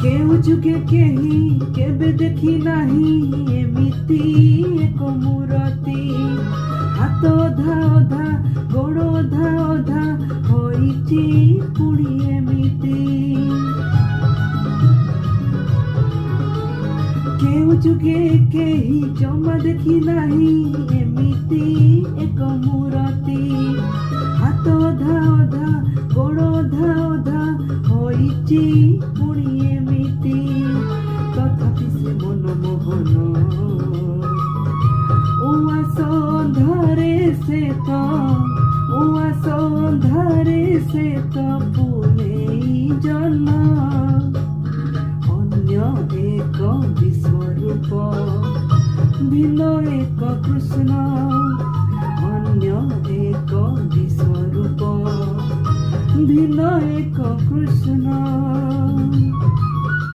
କେଉଁ ଯୁଗେ କେହି କେବେ ଦେଖି ନାହିଁ ଏମିତି ଏକ ମୂରତି। ହାତ ଅଧା ଅଧା ଗୋଡ଼ ଅଧା ଅଧା ହୋଇଛି ପୁଣି ଏମିତି। କେଉଁ ଯୁଗେ କେହି ଜମା ଦେଖି ନାହିଁ ଏମିତି ଏକ ମୂରତି। ହାତ ଅଧା ଅଧା ଗୋଡ଼ ଅଧା ଅଧା ହୋଇଛି ପୁଣି ଏମିତି। ତଥାପି ସେ ମନମୋହନ ଉଆସ ଅନ୍ଧାରେ ସେ ତ ଉଆସ ଅନ୍ଧାରେ ସେ ତ ପୁନେଇ ଜନ ଅନ୍ୟ ଏକ ବିଶ୍ୱରୂପ ଭିନ୍ନ ଏକ କୃଷ୍ଣ।